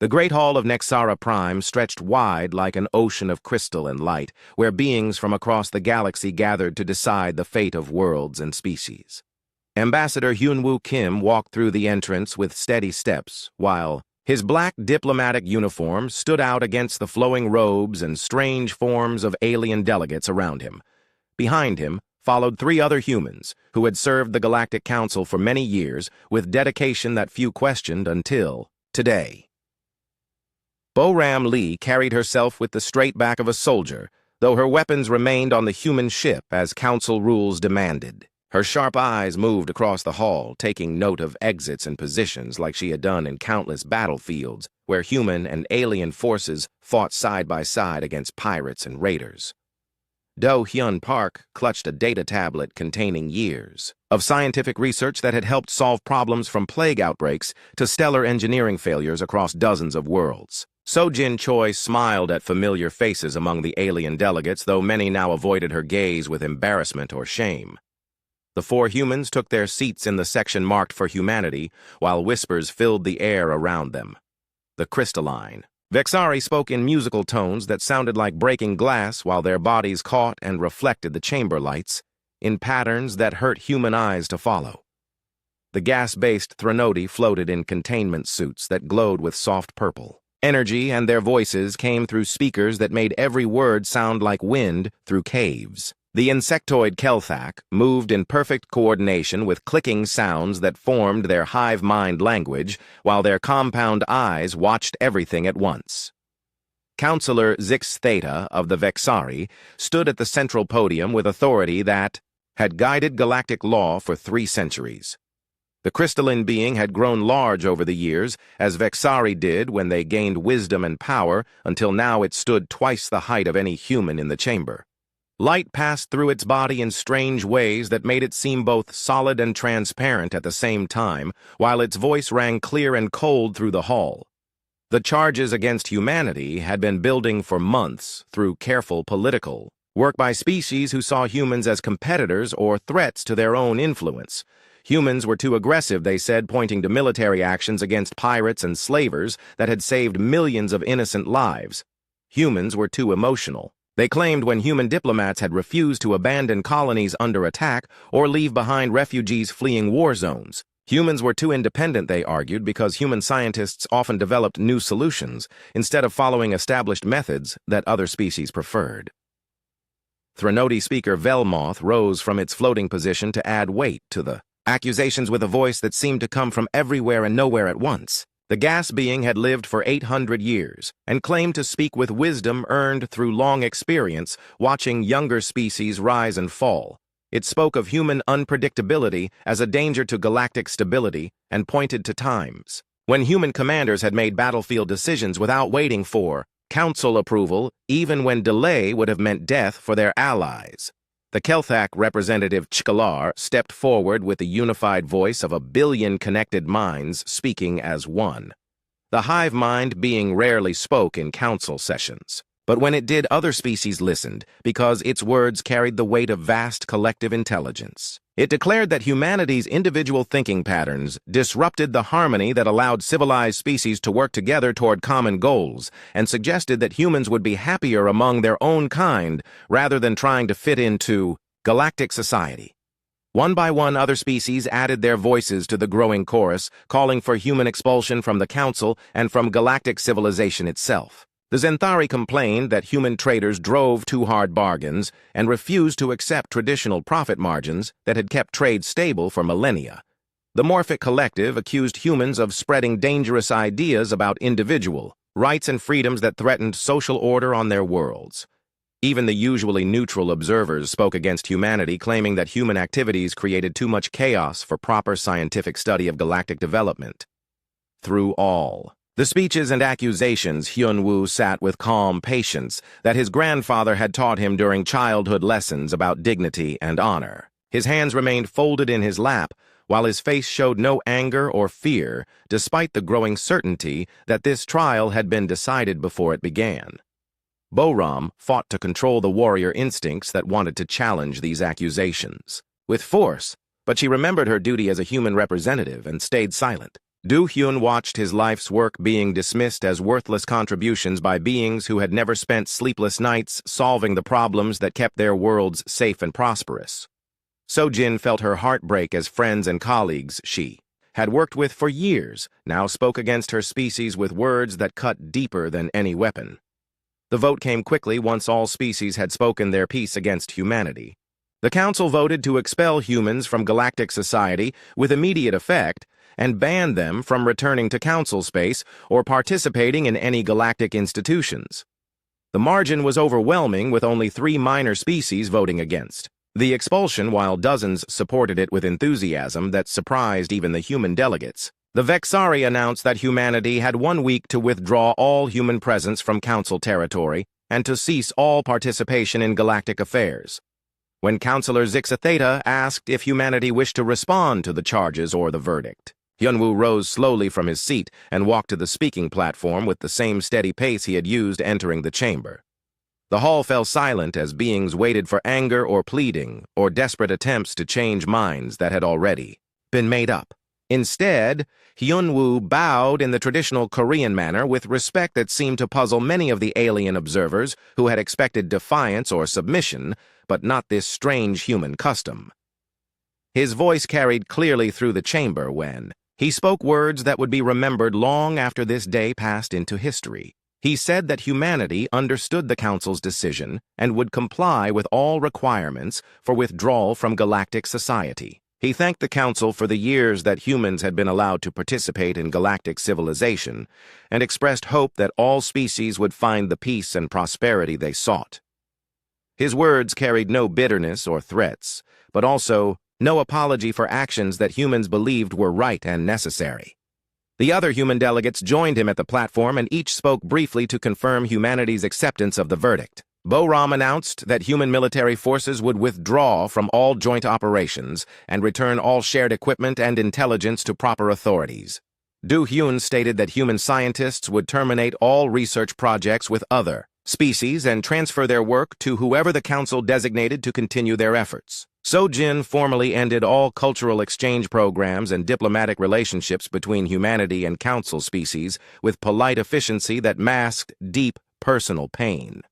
The Great Hall of Nexara Prime stretched wide like an ocean of crystal and light, where beings from across the galaxy gathered to decide the fate of worlds and species. Ambassador Hyunwoo Kim walked through the entrance with steady steps, while his black diplomatic uniform stood out against the flowing robes and strange forms of alien delegates around him. Behind him followed three other humans who had served the Galactic Council for many years with dedication that few questioned until today. Bo-Ram Lee carried herself with the straight back of a soldier, though her weapons remained on the human ship as council rules demanded. Her sharp eyes moved across the hall, taking note of exits and positions like she had done in countless battlefields where human and alien forces fought side by side against pirates and raiders. Do-Hyun Park clutched a data tablet containing years of scientific research that had helped solve problems from plague outbreaks to stellar engineering failures across dozens of worlds. So-Jin Choi smiled at familiar faces among the alien delegates, though many now avoided her gaze with embarrassment or shame. The four humans took their seats in the section marked for humanity, while whispers filled the air around them. The crystalline. Vexari spoke in musical tones that sounded like breaking glass while their bodies caught and reflected the chamber lights, in patterns that hurt human eyes to follow. The gas-based Threnody floated in containment suits that glowed with soft purple. Energy and their voices came through speakers that made every word sound like wind through caves. The insectoid Kelthak moved in perfect coordination with clicking sounds that formed their hive mind language, while their compound eyes watched everything at once. Counselor Zix Theta of the Vexari stood at the central podium with authority that had guided galactic law for 3 centuries. The crystalline being had grown large over the years, as Vexari did when they gained wisdom and power, until now it stood twice the height of any human in the chamber. Light passed through its body in strange ways that made it seem both solid and transparent at the same time, while its voice rang clear and cold through the hall. The charges against humanity had been building for months through careful political work by species who saw humans as competitors or threats to their own influence. Humans were too aggressive, they said, pointing to military actions against pirates and slavers that had saved millions of innocent lives. Humans were too emotional. They claimed when human diplomats had refused to abandon colonies under attack or leave behind refugees fleeing war zones. Humans were too independent, they argued, because human scientists often developed new solutions instead of following established methods that other species preferred. Threnody speaker Velmoth rose from its floating position to add weight to the accusations with a voice that seemed to come from everywhere and nowhere at once. The gas being had lived for 800 years and claimed to speak with wisdom earned through long experience watching younger species rise and fall. It spoke of human unpredictability as a danger to galactic stability and pointed to times when human commanders had made battlefield decisions without waiting for council approval, even when delay would have meant death for their allies. The Kelthak representative Chkalar stepped forward with the unified voice of 1 billion connected minds speaking as one. The hive mind being rarely spoke in council sessions, but when it did, other species listened because its words carried the weight of vast collective intelligence. It declared that humanity's individual thinking patterns disrupted the harmony that allowed civilized species to work together toward common goals, and suggested that humans would be happier among their own kind rather than trying to fit into galactic society. One by one, other species added their voices to the growing chorus, calling for human expulsion from the Council and from galactic civilization itself. The Zenthari complained that human traders drove too hard bargains and refused to accept traditional profit margins that had kept trade stable for millennia. The Morphic Collective accused humans of spreading dangerous ideas about individual rights and freedoms that threatened social order on their worlds. Even the usually neutral observers spoke against humanity, claiming that human activities created too much chaos for proper scientific study of galactic development. Through all the speeches and accusations, Hyunwoo sat with calm patience that his grandfather had taught him during childhood lessons about dignity and honor. His hands remained folded in his lap, while his face showed no anger or fear, despite the growing certainty that this trial had been decided before it began. Bo-Ram fought to control the warrior instincts that wanted to challenge these accusations with force, but she remembered her duty as a human representative and stayed silent. Do-hyun watched his life's work being dismissed as worthless contributions by beings who had never spent sleepless nights solving the problems that kept their worlds safe and prosperous. So-jin felt her heart break as friends and colleagues she had worked with for years now spoke against her species with words that cut deeper than any weapon. The vote came quickly once all species had spoken their piece against humanity. The council voted to expel humans from galactic society with immediate effect and ban them from returning to council space or participating in any galactic institutions. The margin was overwhelming, with only 3 minor species voting against the expulsion, while dozens supported it with enthusiasm that surprised even the human delegates. The Vexari announced that humanity had 1 week to withdraw all human presence from council territory and to cease all participation in galactic affairs. When Councilor Zixa Theta asked if humanity wished to respond to the charges or the verdict, Hyunwoo rose slowly from his seat and walked to the speaking platform with the same steady pace he had used entering the chamber. The hall fell silent as beings waited for anger or pleading or desperate attempts to change minds that had already been made up. Instead, Hyunwoo bowed in the traditional Korean manner with respect that seemed to puzzle many of the alien observers who had expected defiance or submission, but not this strange human custom. His voice carried clearly through the chamber when he spoke words that would be remembered long after this day passed into history. He said that humanity understood the Council's decision and would comply with all requirements for withdrawal from galactic society. He thanked the Council for the years that humans had been allowed to participate in galactic civilization and expressed hope that all species would find the peace and prosperity they sought. His words carried no bitterness or threats, but also no apology for actions that humans believed were right and necessary. The other human delegates joined him at the platform and each spoke briefly to confirm humanity's acceptance of the verdict. Bo-Ram announced that human military forces would withdraw from all joint operations and return all shared equipment and intelligence to proper authorities. Do-hyun stated that human scientists would terminate all research projects with other species and transfer their work to whoever the council designated to continue their efforts. So-jin formally ended all cultural exchange programs and diplomatic relationships between humanity and council species with polite efficiency that masked deep personal pain.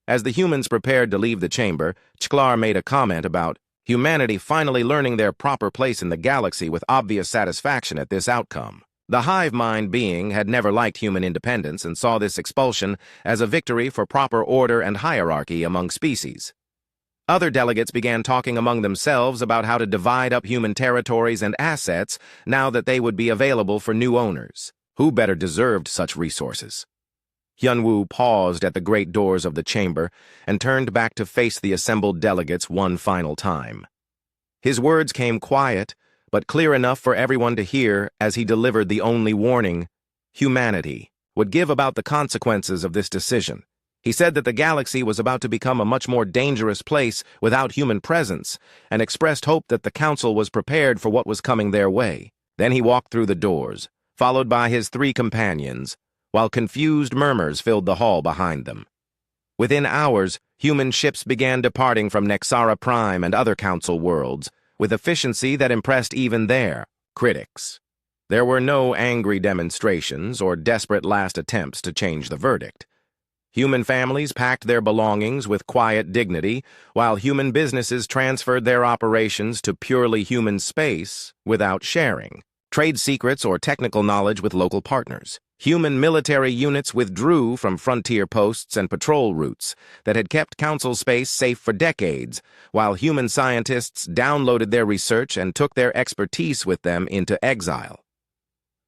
As the humans prepared to leave the chamber, Chklar made a comment about humanity finally learning their proper place in the galaxy with obvious satisfaction at this outcome. The hive mind being had never liked human independence and saw this expulsion as a victory for proper order and hierarchy among species. Other delegates began talking among themselves about how to divide up human territories and assets now that they would be available for new owners. Who better deserved such resources? Hyunwoo paused at the great doors of the chamber and turned back to face the assembled delegates one final time. His words came quiet, but clear enough for everyone to hear as he delivered the only warning humanity would give about the consequences of this decision. He said that the galaxy was about to become a much more dangerous place without human presence, and expressed hope that the council was prepared for what was coming their way. Then he walked through the doors, followed by his 3 companions, while confused murmurs filled the hall behind them. Within hours, human ships began departing from Nexara Prime and other council worlds, with efficiency that impressed even their critics. There were no angry demonstrations or desperate last attempts to change the verdict. Human families packed their belongings with quiet dignity, while human businesses transferred their operations to purely human space without sharing trade secrets or technical knowledge with local partners. Human military units withdrew from frontier posts and patrol routes that had kept council space safe for decades, while human scientists downloaded their research and took their expertise with them into exile.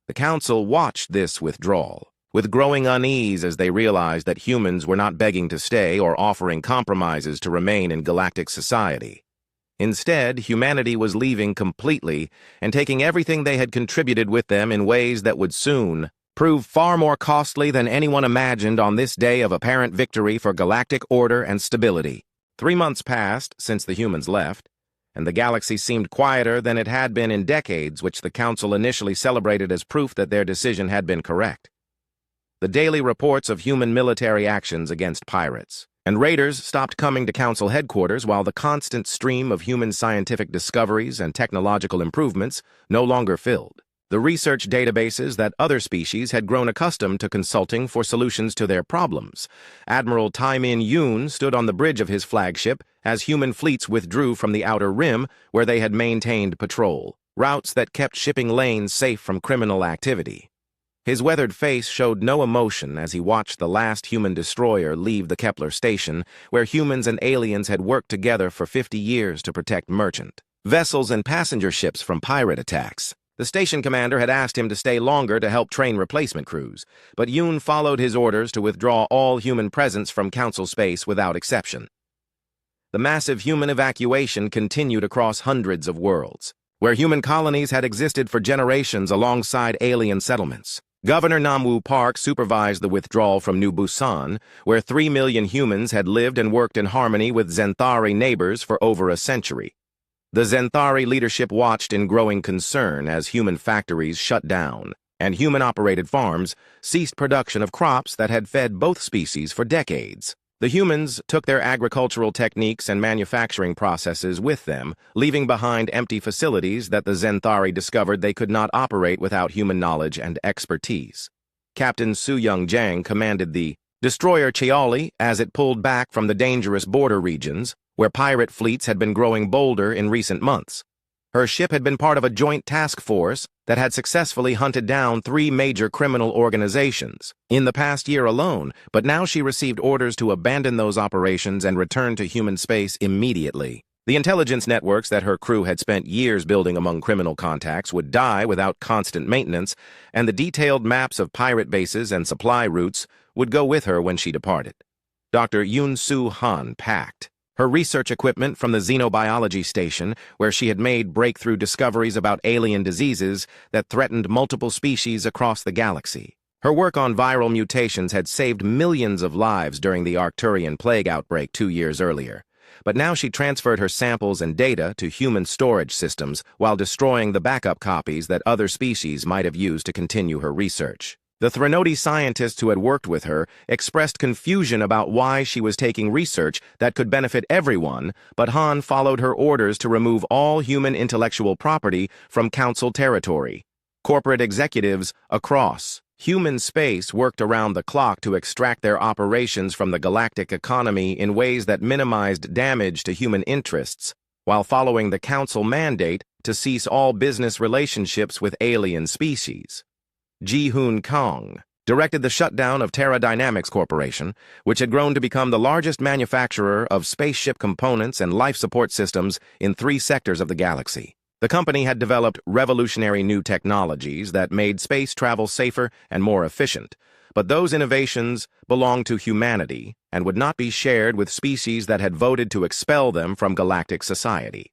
The council watched this withdrawal with growing unease as they realized that humans were not begging to stay or offering compromises to remain in galactic society. Instead, humanity was leaving completely and taking everything they had contributed with them in ways that would soon prove far more costly than anyone imagined on this day of apparent victory for galactic order and stability. 3 months passed since the humans left, and the galaxy seemed quieter than it had been in decades, which the Council initially celebrated as proof that their decision had been correct. The daily reports of human military actions against pirates and raiders stopped coming to Council headquarters, while the constant stream of human scientific discoveries and technological improvements no longer filled the research databases that other species had grown accustomed to consulting for solutions to their problems. Admiral Tai-Min Yoon stood on the bridge of his flagship as human fleets withdrew from the Outer Rim, where they had maintained patrol, routes that kept shipping lanes safe from criminal activity. His weathered face showed no emotion as he watched the last human destroyer leave the Kepler station, where humans and aliens had worked together for 50 years to protect merchant vessels and passenger ships from pirate attacks. The station commander had asked him to stay longer to help train replacement crews, but Yoon followed his orders to withdraw all human presence from Council space without exception. The massive human evacuation continued across hundreds of worlds, where human colonies had existed for generations alongside alien settlements. Governor Namwoo Park supervised the withdrawal from New Busan, where 3 million humans had lived and worked in harmony with Zenthari neighbors for over a century. The Zenthari leadership watched in growing concern as human factories shut down, and human-operated farms ceased production of crops that had fed both species for decades. The humans took their agricultural techniques and manufacturing processes with them, leaving behind empty facilities that the Zenthari discovered they could not operate without human knowledge and expertise. Captain Su-Young Jang commanded the destroyer Cheoli as it pulled back from the dangerous border regions, where pirate fleets had been growing bolder in recent months. Her ship had been part of a joint task force that had successfully hunted down 3 major criminal organizations in the past year alone, but now she received orders to abandon those operations and return to human space immediately. The intelligence networks that her crew had spent years building among criminal contacts would die without constant maintenance, and the detailed maps of pirate bases and supply routes would go with her when she departed. Dr. Yoon Soo Han packed her research equipment from the xenobiology station, where she had made breakthrough discoveries about alien diseases that threatened multiple species across the galaxy. Her work on viral mutations had saved millions of lives during the Arcturian plague outbreak 2 years earlier. But now she transferred her samples and data to human storage systems while destroying the backup copies that other species might have used to continue her research. The Threnody scientists who had worked with her expressed confusion about why she was taking research that could benefit everyone, but Han followed her orders to remove all human intellectual property from Council territory. Corporate executives across human space worked around the clock to extract their operations from the galactic economy in ways that minimized damage to human interests, while following the Council mandate to cease all business relationships with alien species. Ji-Hoon Kong directed the shutdown of Terra Dynamics Corporation, which had grown to become the largest manufacturer of spaceship components and life support systems in 3 sectors of the galaxy. The company had developed revolutionary new technologies that made space travel safer and more efficient, but those innovations belonged to humanity and would not be shared with species that had voted to expel them from galactic society.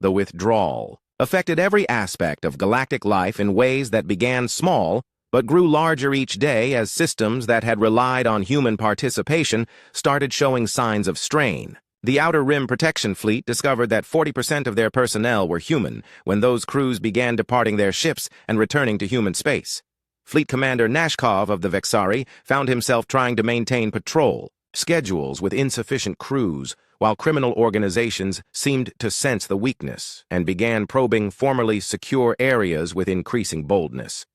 The withdrawal affected every aspect of galactic life in ways that began small but grew larger each day as systems that had relied on human participation started showing signs of strain. The Outer Rim Protection Fleet discovered that 40% of their personnel were human when those crews began departing their ships and returning to human space. Fleet Commander Nashkov of the Vexari found himself trying to maintain patrol schedules with insufficient crews, while criminal organizations seemed to sense the weakness and began probing formerly secure areas with increasing boldness.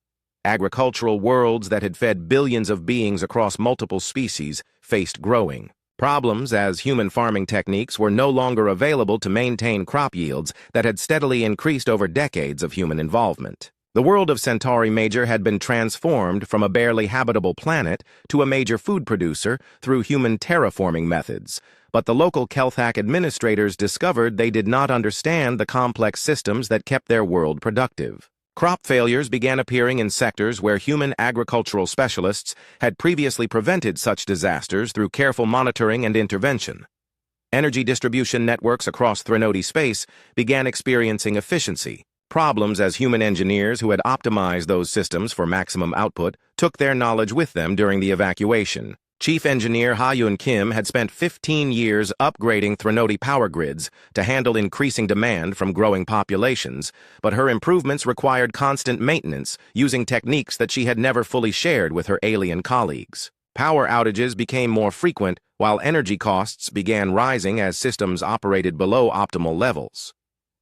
Agricultural worlds that had fed billions of beings across multiple species faced growing problems as human farming techniques were no longer available to maintain crop yields that had steadily increased over decades of human involvement. The world of Centauri Major had been transformed from a barely habitable planet to a major food producer through human terraforming methods, but the local Kelthak administrators discovered they did not understand the complex systems that kept their world productive. Crop failures began appearing in sectors where human agricultural specialists had previously prevented such disasters through careful monitoring and intervention. Energy distribution networks across Threnody space began experiencing efficiency problems as human engineers who had optimized those systems for maximum output took their knowledge with them during the evacuation. Chief Engineer Ha-Yun Kim had spent 15 years upgrading Threnody power grids to handle increasing demand from growing populations, but her improvements required constant maintenance using techniques that she had never fully shared with her alien colleagues. Power outages became more frequent, while energy costs began rising as systems operated below optimal levels.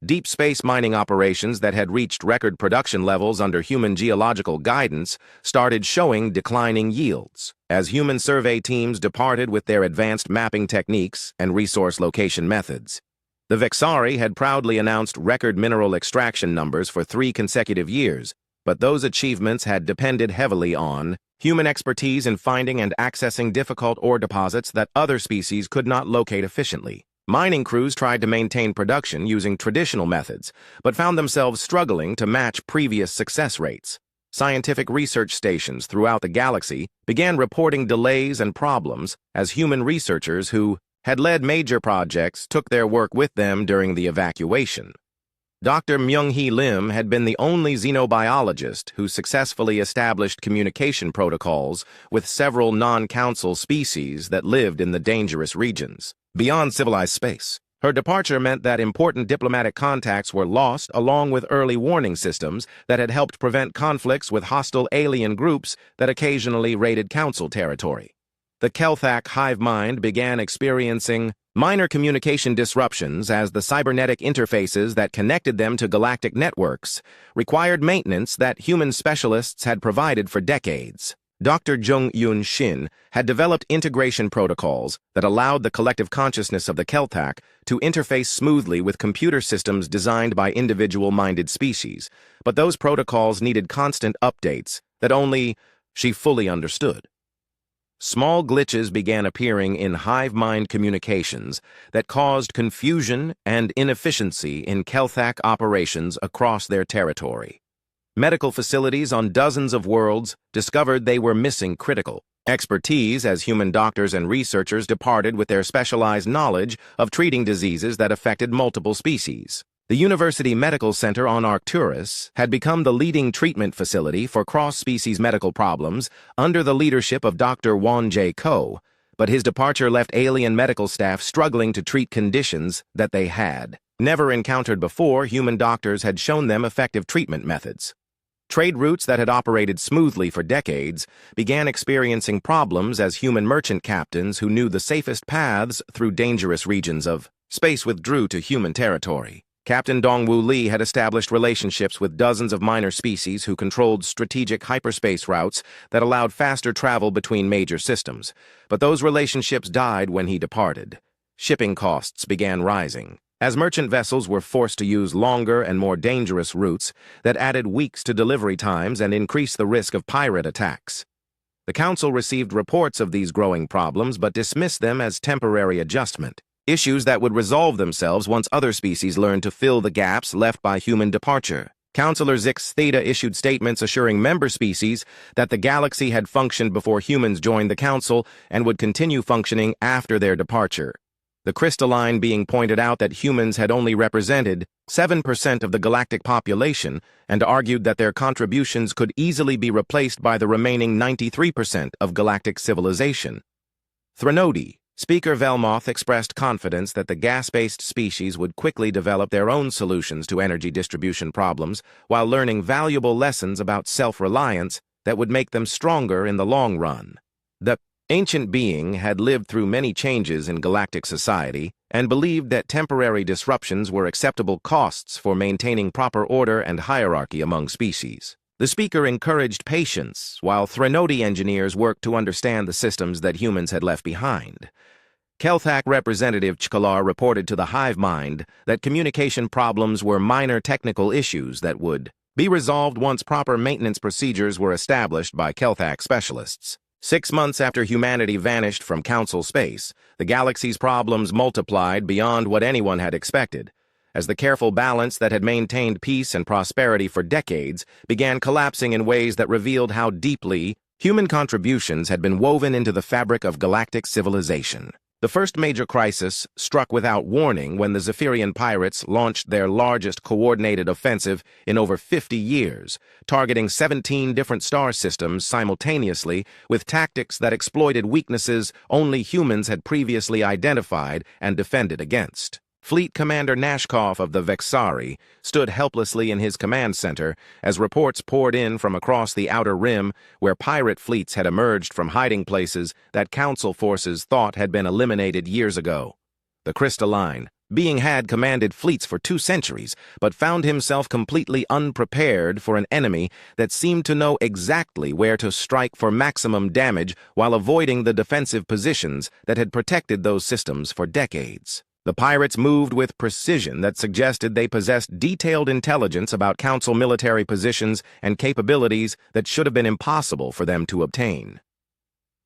Deep space mining operations that had reached record production levels under human geological guidance started showing declining yields, as human survey teams departed with their advanced mapping techniques and resource location methods. The Vexari had proudly announced record mineral extraction numbers for 3 consecutive years, but those achievements had depended heavily on human expertise in finding and accessing difficult ore deposits that other species could not locate efficiently. Mining crews tried to maintain production using traditional methods, but found themselves struggling to match previous success rates. Scientific research stations throughout the galaxy began reporting delays and problems as human researchers who had led major projects took their work with them during the evacuation. Dr. Myung-hee Lim had been the only xenobiologist who successfully established communication protocols with several non-council species that lived in the dangerous regions. Beyond civilized space, her departure meant that important diplomatic contacts were lost along with early warning systems that had helped prevent conflicts with hostile alien groups that occasionally raided council territory. The Kelthak hive mind began experiencing minor communication disruptions as the cybernetic interfaces that connected them to galactic networks required maintenance that human specialists had provided for decades. Dr. Jung Yoon Shin had developed integration protocols that allowed the collective consciousness of the Kelthak to interface smoothly with computer systems designed by individual-minded species, but those protocols needed constant updates that only she fully understood. Small glitches began appearing in hive mind communications that caused confusion and inefficiency in Kelthak operations across their territory. Medical facilities on dozens of worlds discovered they were missing critical expertise as human doctors and researchers departed with their specialized knowledge of treating diseases that affected multiple species. The University Medical Center on Arcturus had become the leading treatment facility for cross-species medical problems under the leadership of Dr. Won Jae-ko, but his departure left alien medical staff struggling to treat conditions that they had never encountered before. Human doctors had shown them effective treatment methods. Trade routes that had operated smoothly for decades began experiencing problems as human merchant captains who knew the safest paths through dangerous regions of space withdrew to human territory. Captain Dongwoo Lee had established relationships with dozens of minor species who controlled strategic hyperspace routes that allowed faster travel between major systems, but those relationships died when he departed. Shipping costs began rising, as merchant vessels were forced to use longer and more dangerous routes that added weeks to delivery times and increased the risk of pirate attacks. The Council received reports of these growing problems but dismissed them as temporary adjustment, issues that would resolve themselves once other species learned to fill the gaps left by human departure. Counselor Zix Theta issued statements assuring member species that the galaxy had functioned before humans joined the Council and would continue functioning after their departure. The crystalline being pointed out that humans had only represented 7% of the galactic population and argued that their contributions could easily be replaced by the remaining 93% of galactic civilization. Threnody, Speaker Velmoth expressed confidence that the gas-based species would quickly develop their own solutions to energy distribution problems while learning valuable lessons about self-reliance that would make them stronger in the long run. The ancient being had lived through many changes in galactic society and believed that temporary disruptions were acceptable costs for maintaining proper order and hierarchy among species. The speaker encouraged patience while Threnody engineers worked to understand the systems that humans had left behind. Kelthak Representative Chkalar reported to the hive mind that communication problems were minor technical issues that would be resolved once proper maintenance procedures were established by Kelthak specialists. 6 months after humanity vanished from Council space, the galaxy's problems multiplied beyond what anyone had expected, as the careful balance that had maintained peace and prosperity for decades began collapsing in ways that revealed how deeply human contributions had been woven into the fabric of galactic civilization. The first major crisis struck without warning when the Zephyrian pirates launched their largest coordinated offensive in over 50 years, targeting 17 different star systems simultaneously with tactics that exploited weaknesses only humans had previously identified and defended against. Fleet Commander Nashkoff of the Vexari stood helplessly in his command center as reports poured in from across the Outer Rim where pirate fleets had emerged from hiding places that Council forces thought had been eliminated years ago. The crystalline, Being had commanded fleets for 2 centuries, but found himself completely unprepared for an enemy that seemed to know exactly where to strike for maximum damage while avoiding the defensive positions that had protected those systems for decades. The pirates moved with precision that suggested they possessed detailed intelligence about Council military positions and capabilities that should have been impossible for them to obtain.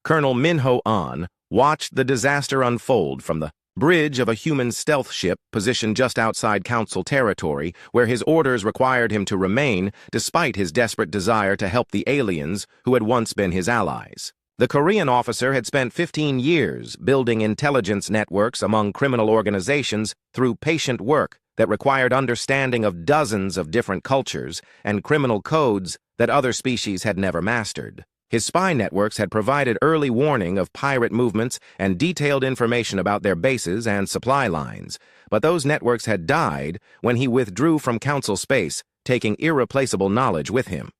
Colonel Minho An watched the disaster unfold from the bridge of a human stealth ship positioned just outside Council territory, where his orders required him to remain despite his desperate desire to help the aliens who had once been his allies. The Korean officer had spent 15 years building intelligence networks among criminal organizations through patient work that required understanding of dozens of different cultures and criminal codes that other species had never mastered. His spy networks had provided early warning of pirate movements and detailed information about their bases and supply lines, but those networks had died when he withdrew from Council space, taking irreplaceable knowledge with him.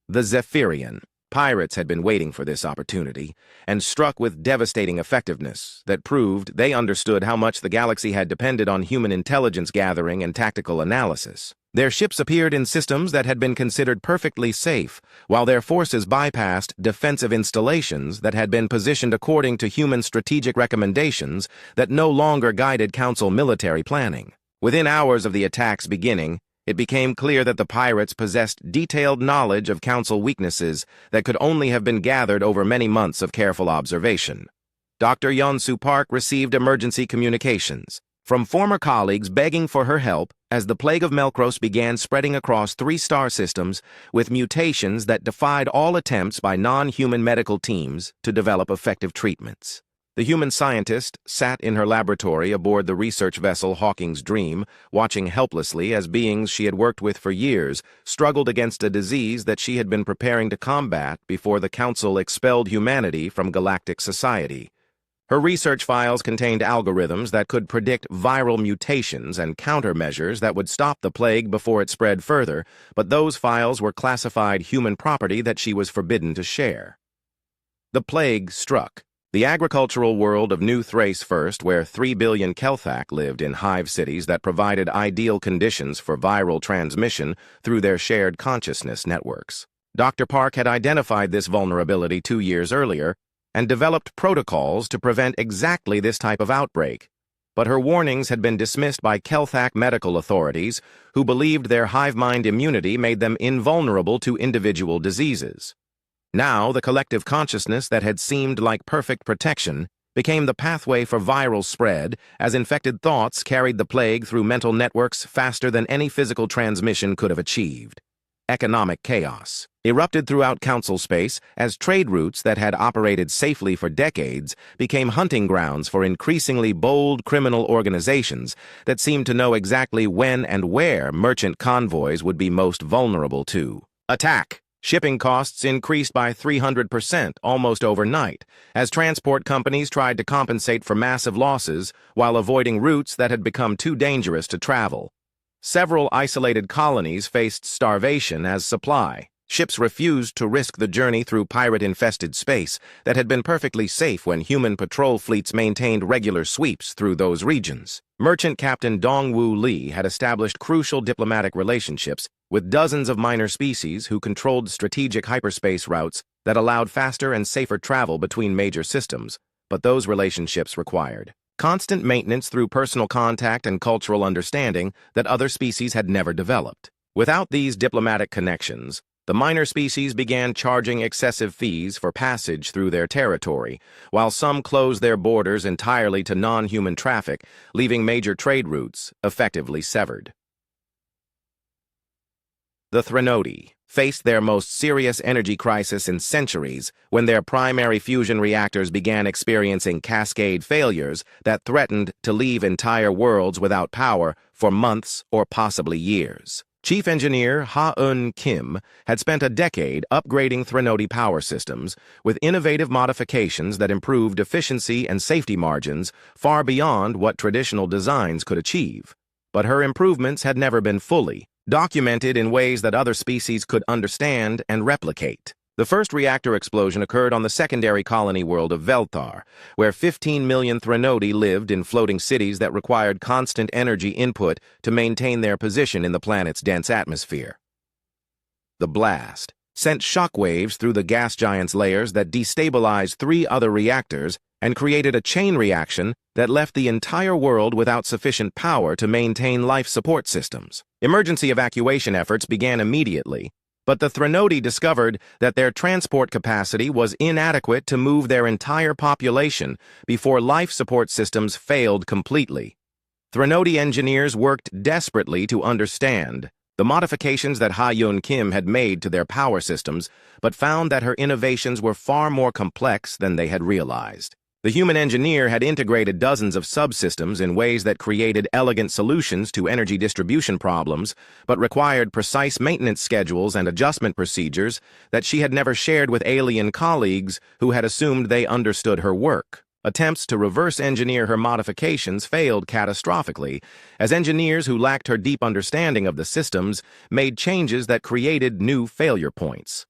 The Zephyrian. Pirates had been waiting for this opportunity, and struck with devastating effectiveness that proved they understood how much the galaxy had depended on human intelligence gathering and tactical analysis. Their ships appeared in systems that had been considered perfectly safe, while their forces bypassed defensive installations that had been positioned according to human strategic recommendations that no longer guided Council military planning. Within hours of the attack's beginning, it became clear that the pirates possessed detailed knowledge of Council weaknesses that could only have been gathered over many months of careful observation. Dr. Yeonsu Park received emergency communications from former colleagues begging for her help as the plague of Melkros began spreading across 3 star systems with mutations that defied all attempts by non-human medical teams to develop effective treatments. The human scientist sat in her laboratory aboard the research vessel Hawking's Dream, watching helplessly as beings she had worked with for years struggled against a disease that she had been preparing to combat before the Council expelled humanity from galactic society. Her research files contained algorithms that could predict viral mutations and countermeasures that would stop the plague before it spread further, but those files were classified human property that she was forbidden to share. The plague struck. The agricultural world of New Thrace first, where 3 billion Kelthak lived in hive cities that provided ideal conditions for viral transmission through their shared consciousness networks. Dr. Park had identified this vulnerability 2 years earlier and developed protocols to prevent exactly this type of outbreak. But her warnings had been dismissed by Kelthak medical authorities, who believed their hive mind immunity made them invulnerable to individual diseases. Now, the collective consciousness that had seemed like perfect protection became the pathway for viral spread, as infected thoughts carried the plague through mental networks faster than any physical transmission could have achieved. Economic chaos erupted throughout Council space as trade routes that had operated safely for decades became hunting grounds for increasingly bold criminal organizations that seemed to know exactly when and where merchant convoys would be most vulnerable to attack. Shipping costs increased by 300% almost overnight, as transport companies tried to compensate for massive losses while avoiding routes that had become too dangerous to travel. Several isolated colonies faced starvation as supply. Ships refused to risk the journey through pirate-infested space that had been perfectly safe when human patrol fleets maintained regular sweeps through those regions. Merchant Captain Dong-Woo Lee had established crucial diplomatic relationships with dozens of minor species who controlled strategic hyperspace routes that allowed faster and safer travel between major systems, but those relationships required constant maintenance through personal contact and cultural understanding that other species had never developed. Without these diplomatic connections, the minor species began charging excessive fees for passage through their territory, while some closed their borders entirely to non-human traffic, leaving major trade routes effectively severed. The Threnody faced their most serious energy crisis in centuries when their primary fusion reactors began experiencing cascade failures that threatened to leave entire worlds without power for months or possibly years. Chief Engineer Ha-eun Kim had spent a decade upgrading Threnody power systems with innovative modifications that improved efficiency and safety margins far beyond what traditional designs could achieve. But her improvements had never been fully documented in ways that other species could understand and replicate. The first reactor explosion occurred on the secondary colony world of Velthar, where 15 million Threnodi lived in floating cities that required constant energy input to maintain their position in the planet's dense atmosphere. The blast sent shockwaves through the gas giant's layers that destabilized 3 other reactors and created a chain reaction that left the entire world without sufficient power to maintain life support systems. Emergency evacuation efforts began immediately, but the Threnodi discovered that their transport capacity was inadequate to move their entire population before life support systems failed completely. Threnodi engineers worked desperately to understand the modifications that Ha-Yun Kim had made to their power systems, but found that her innovations were far more complex than they had realized. The human engineer had integrated dozens of subsystems in ways that created elegant solutions to energy distribution problems, but required precise maintenance schedules and adjustment procedures that she had never shared with alien colleagues who had assumed they understood her work. Attempts to reverse engineer her modifications failed catastrophically, as engineers who lacked her deep understanding of the systems made changes that created new failure points.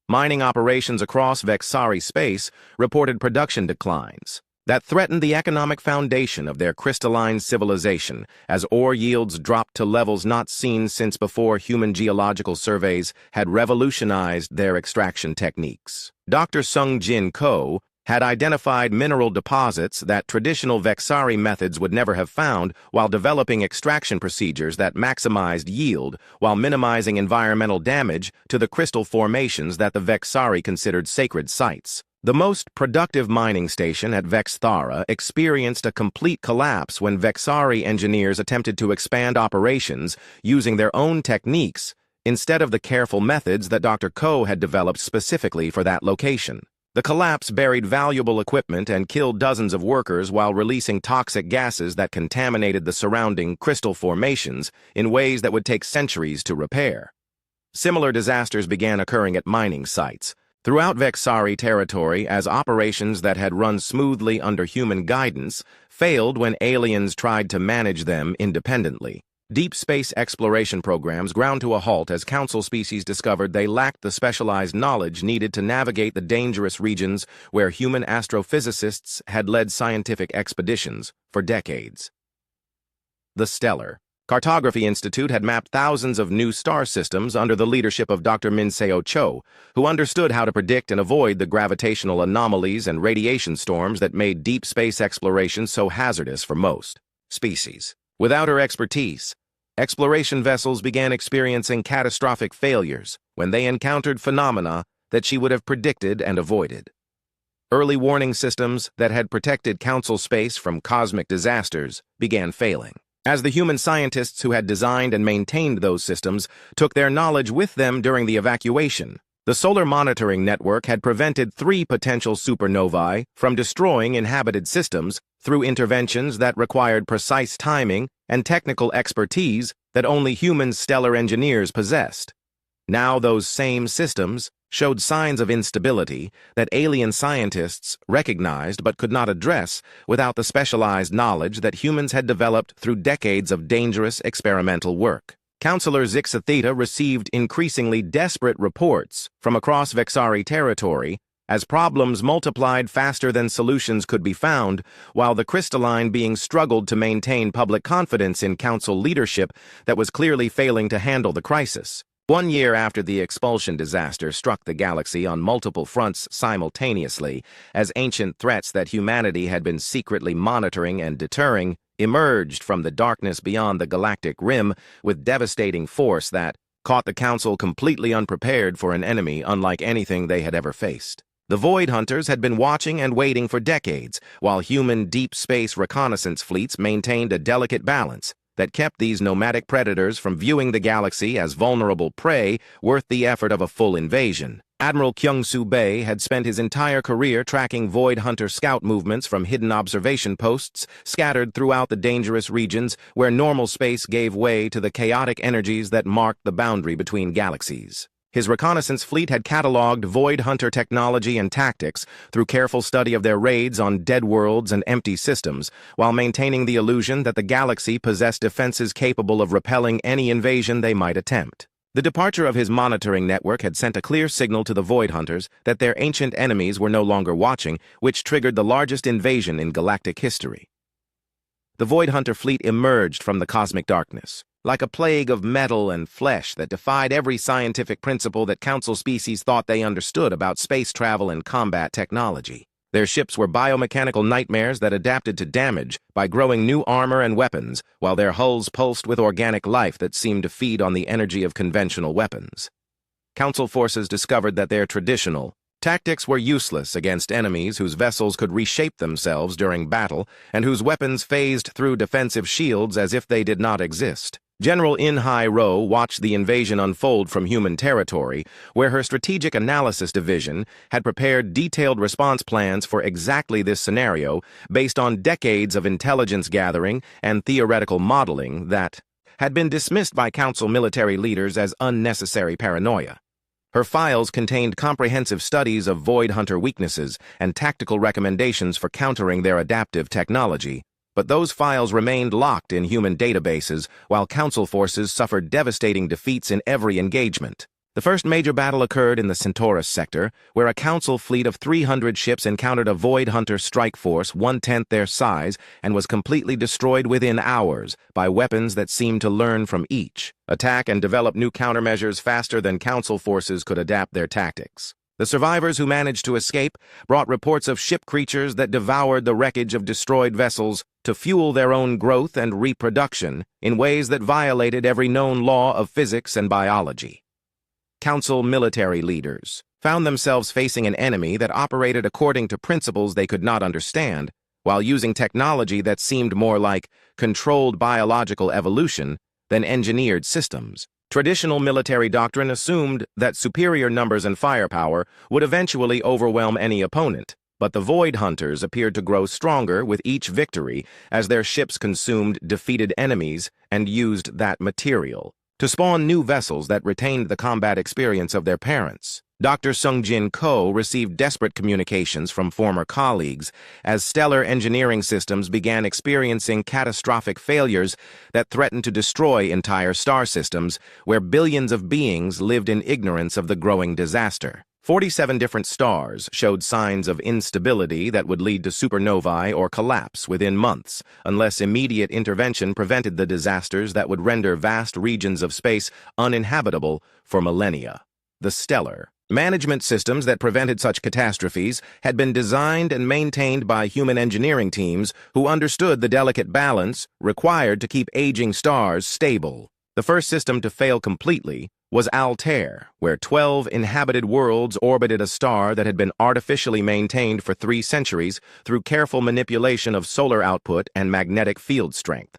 Mining operations across Vexari space reported production declines that threatened the economic foundation of their crystalline civilization as ore yields dropped to levels not seen since before human geological surveys had revolutionized their extraction techniques. Dr. Sung Jin Ko had identified mineral deposits that traditional Vexari methods would never have found while developing extraction procedures that maximized yield while minimizing environmental damage to the crystal formations that the Vexari considered sacred sites. The most productive mining station at Vexthara experienced a complete collapse when Vexari engineers attempted to expand operations using their own techniques instead of the careful methods that Dr. Ko had developed specifically for that location. The collapse buried valuable equipment and killed dozens of workers while releasing toxic gases that contaminated the surrounding crystal formations in ways that would take centuries to repair. Similar disasters began occurring at mining sites throughout Vexari territory as operations that had run smoothly under human guidance failed when aliens tried to manage them independently. Deep space exploration programs ground to a halt as Council species discovered they lacked the specialized knowledge needed to navigate the dangerous regions where human astrophysicists had led scientific expeditions for decades. The Stellar Cartography Institute had mapped thousands of new star systems under the leadership of Dr. Min-Seo Cho, who understood how to predict and avoid the gravitational anomalies and radiation storms that made deep space exploration so hazardous for most species. Without her expertise, exploration vessels began experiencing catastrophic failures when they encountered phenomena that she would have predicted and avoided. Early warning systems that had protected Council space from cosmic disasters began failing, as the human scientists who had designed and maintained those systems took their knowledge with them during the evacuation. The Solar Monitoring Network had prevented 3 potential supernovae from destroying inhabited systems through interventions that required precise timing and technical expertise that only human stellar engineers possessed. Now those same systems showed signs of instability that alien scientists recognized but could not address without the specialized knowledge that humans had developed through decades of dangerous experimental work. Counselor Zixatheta received increasingly desperate reports from across Vexari territory as problems multiplied faster than solutions could be found, while the crystalline being struggled to maintain public confidence in Council leadership that was clearly failing to handle the crisis. 1 year after the expulsion disaster struck the galaxy on multiple fronts simultaneously, as ancient threats that humanity had been secretly monitoring and deterring emerged from the darkness beyond the galactic rim with devastating force that caught the Council completely unprepared for an enemy unlike anything they had ever faced. The Void Hunters had been watching and waiting for decades, while human deep space reconnaissance fleets maintained a delicate balance that kept these nomadic predators from viewing the galaxy as vulnerable prey worth the effort of a full invasion. Admiral Kyung-Soo Bae had spent his entire career tracking Void Hunter scout movements from hidden observation posts scattered throughout the dangerous regions where normal space gave way to the chaotic energies that marked the boundary between galaxies. His reconnaissance fleet had cataloged Void Hunter technology and tactics through careful study of their raids on dead worlds and empty systems, while maintaining the illusion that the galaxy possessed defenses capable of repelling any invasion they might attempt. The departure of his monitoring network had sent a clear signal to the Void Hunters that their ancient enemies were no longer watching, which triggered the largest invasion in galactic history. The Void Hunter fleet emerged from the cosmic darkness, like a plague of metal and flesh that defied every scientific principle that Council species thought they understood about space travel and combat technology. Their ships were biomechanical nightmares that adapted to damage by growing new armor and weapons, while their hulls pulsed with organic life that seemed to feed on the energy of conventional weapons. Council forces discovered that their traditional tactics were useless against enemies whose vessels could reshape themselves during battle and whose weapons phased through defensive shields as if they did not exist. General In-Hai Ro watched the invasion unfold from human territory, where her Strategic Analysis Division had prepared detailed response plans for exactly this scenario based on decades of intelligence gathering and theoretical modeling that had been dismissed by Council military leaders as unnecessary paranoia. Her files contained comprehensive studies of Void Hunter weaknesses and tactical recommendations for countering their adaptive technology, but those files remained locked in human databases while Council forces suffered devastating defeats in every engagement. The first major battle occurred in the Centaurus sector, where a Council fleet of 300 ships encountered a Void Hunter strike force 1/10 their size and was completely destroyed within hours by weapons that seemed to learn from each, attack and develop new countermeasures faster than Council forces could adapt their tactics. The survivors who managed to escape brought reports of ship creatures that devoured the wreckage of destroyed vessels to fuel their own growth and reproduction in ways that violated every known law of physics and biology. Council military leaders found themselves facing an enemy that operated according to principles they could not understand, while using technology that seemed more like controlled biological evolution than engineered systems. Traditional military doctrine assumed that superior numbers and firepower would eventually overwhelm any opponent, but the Void Hunters appeared to grow stronger with each victory as their ships consumed defeated enemies and used that material to spawn new vessels that retained the combat experience of their parents. Dr. Sungjin Ko received desperate communications from former colleagues as stellar engineering systems began experiencing catastrophic failures that threatened to destroy entire star systems where billions of beings lived in ignorance of the growing disaster. 47 different stars showed signs of instability that would lead to supernovae or collapse within months, unless immediate intervention prevented the disasters that would render vast regions of space uninhabitable for millennia. The stellar management systems that prevented such catastrophes had been designed and maintained by human engineering teams who understood the delicate balance required to keep aging stars stable. The first system to fail completely was Altair, where 12 inhabited worlds orbited a star that had been artificially maintained for 3 centuries through careful manipulation of solar output and magnetic field strength.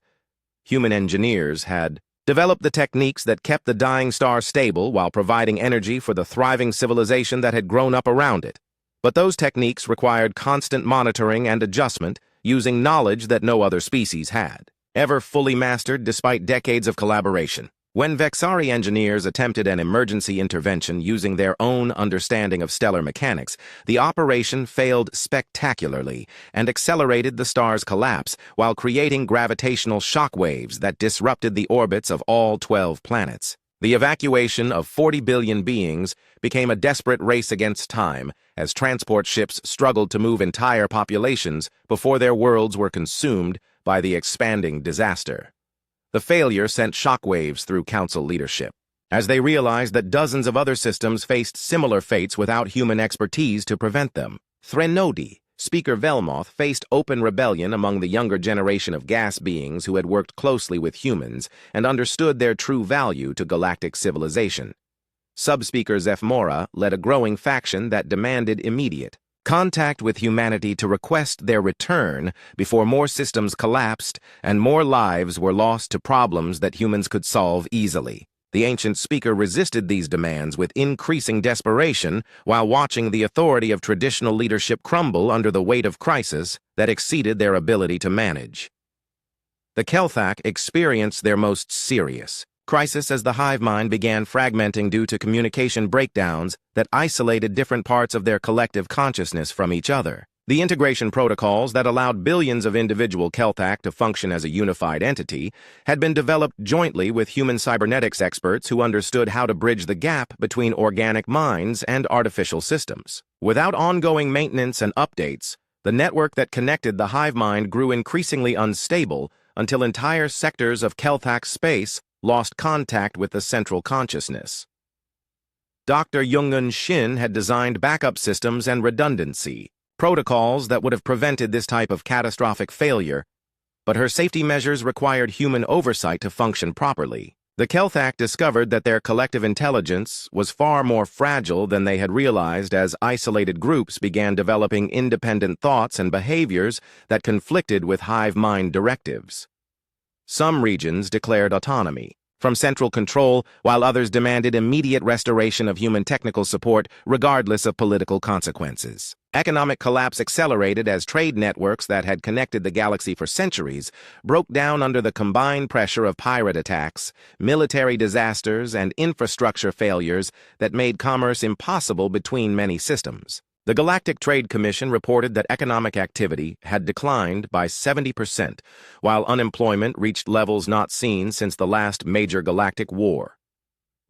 Human engineers had developed the techniques that kept the dying star stable while providing energy for the thriving civilization that had grown up around it. But those techniques required constant monitoring and adjustment using knowledge that no other species had ever fully mastered despite decades of collaboration. When Vexari engineers attempted an emergency intervention using their own understanding of stellar mechanics, the operation failed spectacularly and accelerated the star's collapse while creating gravitational shock waves that disrupted the orbits of all 12 planets. The evacuation of 40 billion beings became a desperate race against time as transport ships struggled to move entire populations before their worlds were consumed by the expanding disaster. The failure sent shockwaves through Council leadership, as they realized that dozens of other systems faced similar fates without human expertise to prevent them. Threnody, Speaker Velmoth, faced open rebellion among the younger generation of gas beings who had worked closely with humans and understood their true value to galactic civilization. Subspeaker Zephmora led a growing faction that demanded immediate contact with humanity to request their return before more systems collapsed and more lives were lost to problems that humans could solve easily. The ancient speaker resisted these demands with increasing desperation while watching the authority of traditional leadership crumble under the weight of crisis that exceeded their ability to manage. The Kelthak experienced their most serious crisis as the hive mind began fragmenting due to communication breakdowns that isolated different parts of their collective consciousness from each other. The integration protocols that allowed billions of individual Kelthak to function as a unified entity had been developed jointly with human cybernetics experts who understood how to bridge the gap between organic minds and artificial systems. Without ongoing maintenance and updates, the network that connected the hive mind grew increasingly unstable until entire sectors of Kelthak space lost contact with the central consciousness. Dr. Jungun Shin had designed backup systems and redundancy, protocols that would have prevented this type of catastrophic failure, but her safety measures required human oversight to function properly. The Kelthak discovered that their collective intelligence was far more fragile than they had realized as isolated groups began developing independent thoughts and behaviors that conflicted with hive mind directives. Some regions declared autonomy from central control, while others demanded immediate restoration of human technical support regardless of political consequences. Economic collapse accelerated as trade networks that had connected the galaxy for centuries broke down under the combined pressure of pirate attacks, military disasters, and infrastructure failures that made commerce impossible between many systems. The Galactic Trade Commission reported that economic activity had declined by 70%, while unemployment reached levels not seen since the last major galactic war.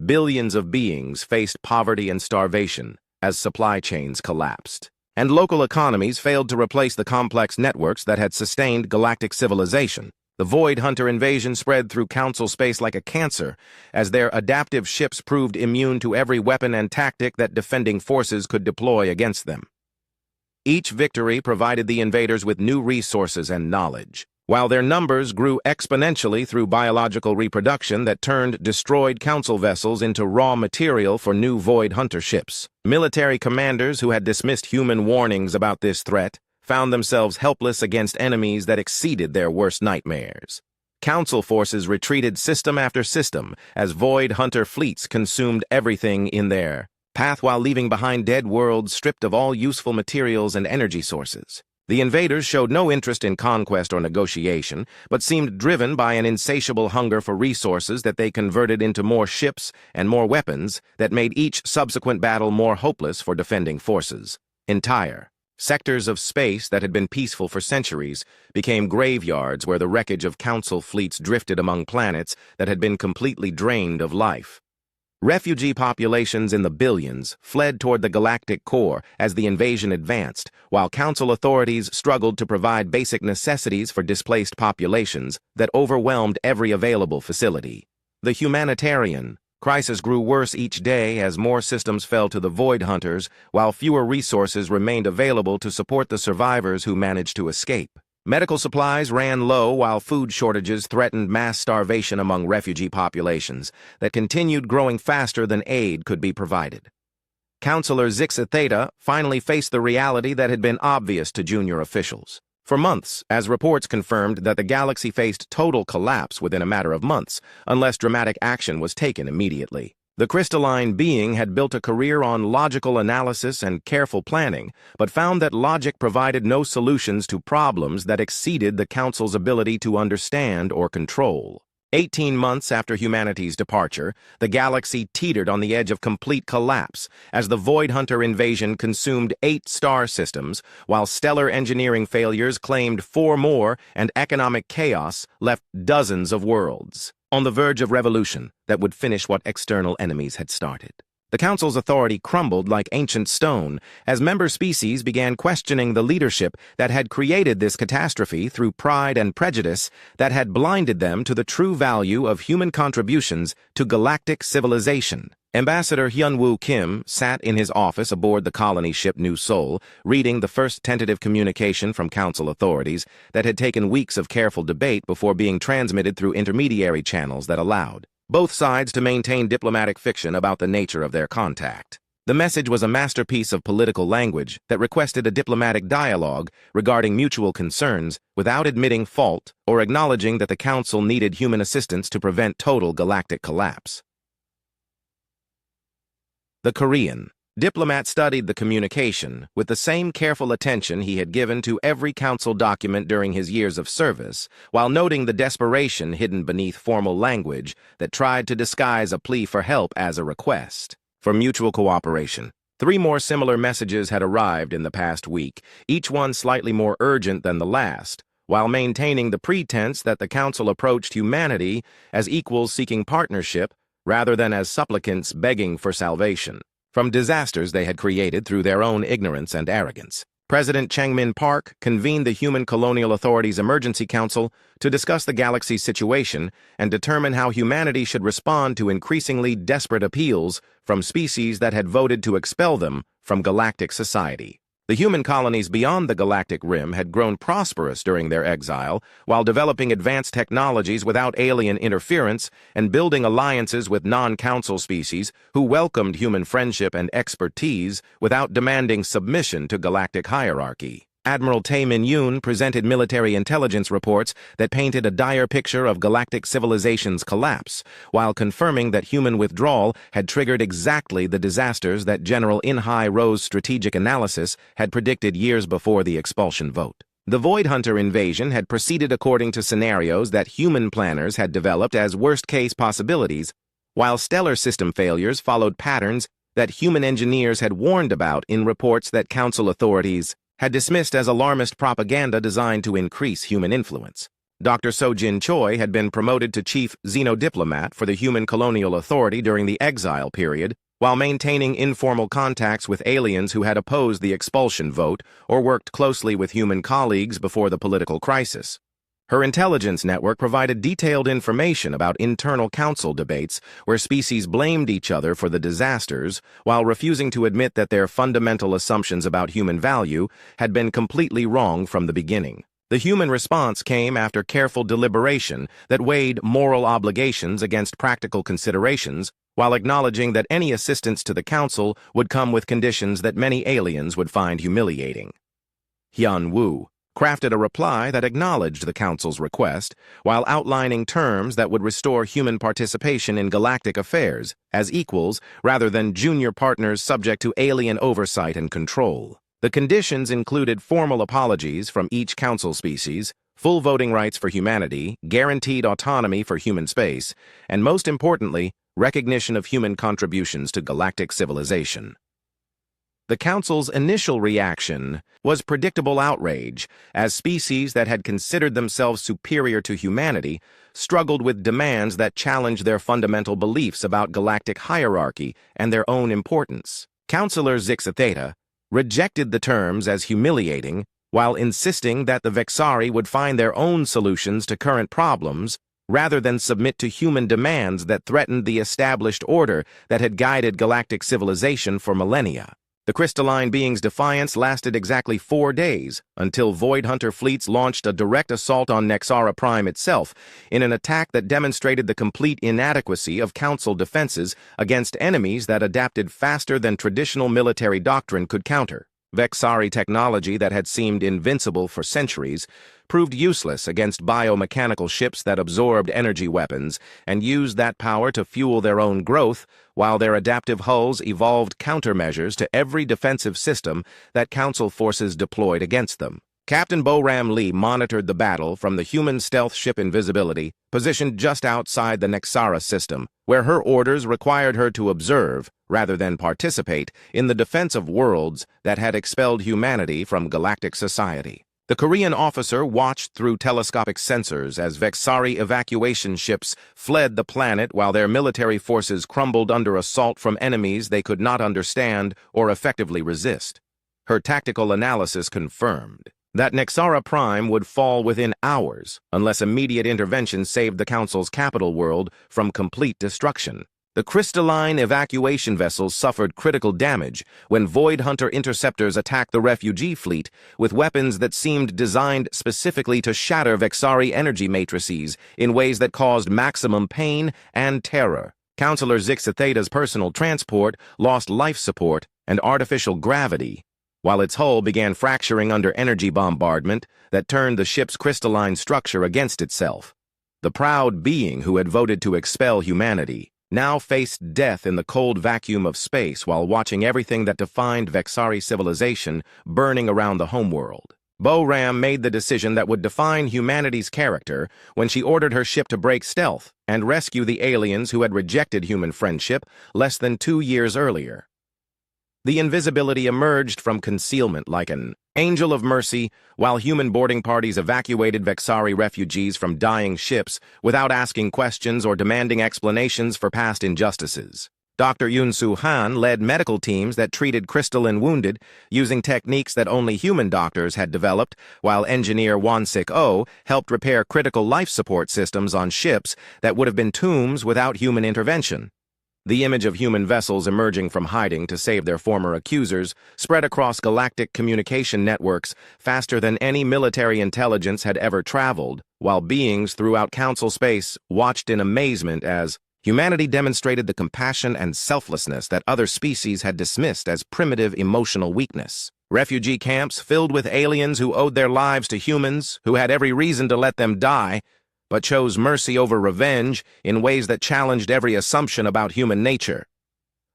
Billions of beings faced poverty and starvation as supply chains collapsed, and local economies failed to replace the complex networks that had sustained galactic civilization. The Void Hunter invasion spread through Council space like a cancer, as their adaptive ships proved immune to every weapon and tactic that defending forces could deploy against them. Each victory provided the invaders with new resources and knowledge, while their numbers grew exponentially through biological reproduction that turned destroyed Council vessels into raw material for new Void Hunter ships. Military commanders who had dismissed human warnings about this threat found themselves helpless against enemies that exceeded their worst nightmares. Council forces retreated system after system as Void Hunter fleets consumed everything in their path while leaving behind dead worlds stripped of all useful materials and energy sources. The invaders showed no interest in conquest or negotiation, but seemed driven by an insatiable hunger for resources that they converted into more ships and more weapons that made each subsequent battle more hopeless for defending forces. Entire sectors of space that had been peaceful for centuries became graveyards where the wreckage of Council fleets drifted among planets that had been completely drained of life. Refugee populations in the billions fled toward the galactic core as the invasion advanced, while Council authorities struggled to provide basic necessities for displaced populations that overwhelmed every available facility. The humanitarian crisis grew worse each day as more systems fell to the Void Hunters, while fewer resources remained available to support the survivors who managed to escape. Medical supplies ran low while food shortages threatened mass starvation among refugee populations that continued growing faster than aid could be provided. Counselor Zixa Theta finally faced the reality that had been obvious to junior officials. For months, as reports confirmed that the galaxy faced total collapse within a matter of months, unless dramatic action was taken immediately. The crystalline being had built a career on logical analysis and careful planning, but found that logic provided no solutions to problems that exceeded the Council's ability to understand or control. 18 months after humanity's departure, the galaxy teetered on the edge of complete collapse as the Void Hunter invasion consumed 8 star systems, while stellar engineering failures claimed 4 more and economic chaos left dozens of worlds on the verge of revolution that would finish what external enemies had started. The Council's authority crumbled like ancient stone as member species began questioning the leadership that had created this catastrophe through pride and prejudice that had blinded them to the true value of human contributions to galactic civilization. Ambassador Hyunwoo Kim sat in his office aboard the colony ship New Seoul, reading the first tentative communication from Council authorities that had taken weeks of careful debate before being transmitted through intermediary channels that allowed both sides to maintain diplomatic fiction about the nature of their contact. The message was a masterpiece of political language that requested a diplomatic dialogue regarding mutual concerns without admitting fault or acknowledging that the Council needed human assistance to prevent total galactic collapse. The Korean diplomat studied the communication with the same careful attention he had given to every Council document during his years of service, while noting the desperation hidden beneath formal language that tried to disguise a plea for help as a request for mutual cooperation. 3 more similar messages had arrived in the past week, each one slightly more urgent than the last, while maintaining the pretense that the Council approached humanity as equals seeking partnership rather than as supplicants begging for salvation from disasters they had created through their own ignorance and arrogance. President Changmin Park convened the Human Colonial Authority's Emergency Council to discuss the galaxy's situation and determine how humanity should respond to increasingly desperate appeals from species that had voted to expel them from galactic society. The human colonies beyond the galactic rim had grown prosperous during their exile, while developing advanced technologies without alien interference and building alliances with non-council species who welcomed human friendship and expertise without demanding submission to galactic hierarchy. Admiral Tae Min-yoon presented military intelligence reports that painted a dire picture of galactic civilization's collapse, while confirming that human withdrawal had triggered exactly the disasters that General In-hai Ro's strategic analysis had predicted years before the expulsion vote. The Void Hunter invasion had proceeded according to scenarios that human planners had developed as worst-case possibilities, while stellar system failures followed patterns that human engineers had warned about in reports that council authorities had dismissed as alarmist propaganda designed to increase human influence. Dr. So-Jin Choi had been promoted to chief xenodiplomat for the Human Colonial Authority during the exile period, while maintaining informal contacts with aliens who had opposed the expulsion vote or worked closely with human colleagues before the political crisis. Her intelligence network provided detailed information about internal council debates where species blamed each other for the disasters while refusing to admit that their fundamental assumptions about human value had been completely wrong from the beginning. The human response came after careful deliberation that weighed moral obligations against practical considerations while acknowledging that any assistance to the council would come with conditions that many aliens would find humiliating. Hyun Woo crafted a reply that acknowledged the Council's request, while outlining terms that would restore human participation in galactic affairs as equals rather than junior partners subject to alien oversight and control. The conditions included formal apologies from each Council species, full voting rights for humanity, guaranteed autonomy for human space, and most importantly, recognition of human contributions to galactic civilization. The Council's initial reaction was predictable outrage, as species that had considered themselves superior to humanity struggled with demands that challenged their fundamental beliefs about galactic hierarchy and their own importance. Councilor Zixatheta rejected the terms as humiliating, while insisting that the Vexari would find their own solutions to current problems rather than submit to human demands that threatened the established order that had guided galactic civilization for millennia. The crystalline being's defiance lasted exactly 4 days, until Void Hunter fleets launched a direct assault on Nexara Prime itself, in an attack that demonstrated the complete inadequacy of Council defenses against enemies that adapted faster than traditional military doctrine could counter. Vexari technology that had seemed invincible for centuries proved useless against biomechanical ships that absorbed energy weapons and used that power to fuel their own growth, while their adaptive hulls evolved countermeasures to every defensive system that Council forces deployed against them. Captain Bo-Ram Lee monitored the battle from the human stealth ship Invisibility, positioned just outside the Nexara system, where her orders required her to observe, rather than participate, in the defense of worlds that had expelled humanity from galactic society. The Korean officer watched through telescopic sensors as Vexari evacuation ships fled the planet while their military forces crumbled under assault from enemies they could not understand or effectively resist. Her tactical analysis confirmed that Nexara Prime would fall within hours unless immediate intervention saved the Council's capital world from complete destruction. The crystalline evacuation vessels suffered critical damage when Void Hunter interceptors attacked the refugee fleet with weapons that seemed designed specifically to shatter Vexari energy matrices in ways that caused maximum pain and terror. Councilor Zixatheta's personal transport lost life support and artificial gravity, while its hull began fracturing under energy bombardment that turned the ship's crystalline structure against itself. The proud being who had voted to expel humanity now faced death in the cold vacuum of space while watching everything that defined Vexari civilization burning around the homeworld. Bo-Ram made the decision that would define humanity's character when she ordered her ship to break stealth and rescue the aliens who had rejected human friendship less than 2 years earlier. The invisibility emerged from concealment like an angel of mercy, while human boarding parties evacuated Vexari refugees from dying ships without asking questions or demanding explanations for past injustices. Dr. Yun-Soo Han led medical teams that treated crystalline wounded using techniques that only human doctors had developed, while engineer Won-Sik-Oh helped repair critical life support systems on ships that would have been tombs without human intervention. The image of human vessels emerging from hiding to save their former accusers spread across galactic communication networks faster than any military intelligence had ever traveled, while beings throughout Council space watched in amazement as humanity demonstrated the compassion and selflessness that other species had dismissed as primitive emotional weakness. Refugee camps filled with aliens who owed their lives to humans who had every reason to let them die, but chose mercy over revenge in ways that challenged every assumption about human nature.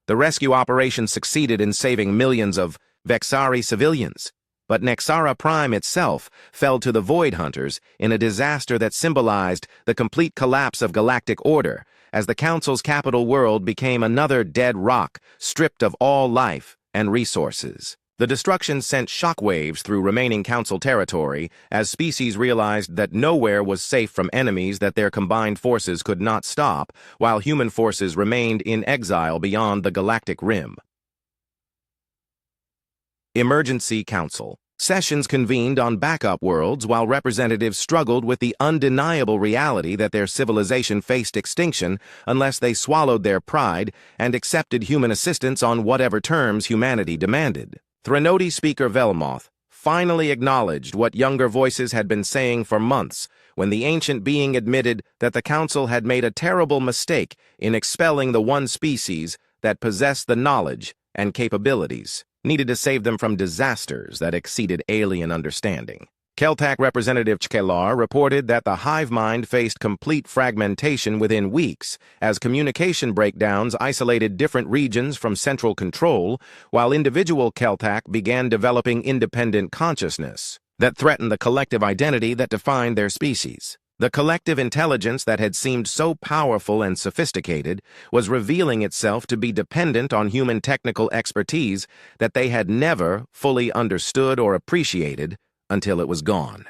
The rescue operation succeeded in saving millions of Vexari civilians, but Nexara Prime itself fell to the Void Hunters in a disaster that symbolized the complete collapse of galactic order, as the Council's capital world became another dead rock, stripped of all life and resources. The destruction sent shockwaves through remaining Council territory as species realized that nowhere was safe from enemies that their combined forces could not stop, while human forces remained in exile beyond the galactic rim. Emergency Council. Sessions convened on backup worlds while representatives struggled with the undeniable reality that their civilization faced extinction unless they swallowed their pride and accepted human assistance on whatever terms humanity demanded. Threnody Speaker Velmoth finally acknowledged what younger voices had been saying for months when the ancient being admitted that the Council had made a terrible mistake in expelling the one species that possessed the knowledge and capabilities needed to save them from disasters that exceeded alien understanding. Keltak Representative Chkelar reported that the hive mind faced complete fragmentation within weeks as communication breakdowns isolated different regions from central control, while individual Keltak began developing independent consciousness that threatened the collective identity that defined their species. The collective intelligence that had seemed so powerful and sophisticated was revealing itself to be dependent on human technical expertise that they had never fully understood or appreciated until it was gone.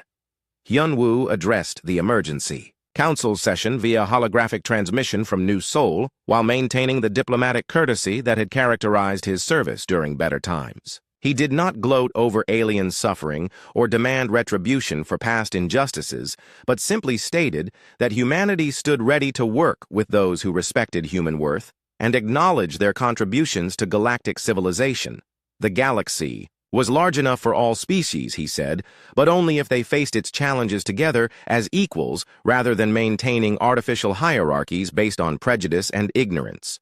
Hyunwoo addressed the emergency council session via holographic transmission from New Seoul while maintaining the diplomatic courtesy that had characterized his service during better times. He did not gloat over alien suffering or demand retribution for past injustices, but simply stated that humanity stood ready to work with those who respected human worth and acknowledged their contributions to galactic civilization. The galaxy was large enough for all species, he said, but only if they faced its challenges together as equals rather than maintaining artificial hierarchies based on prejudice and ignorance.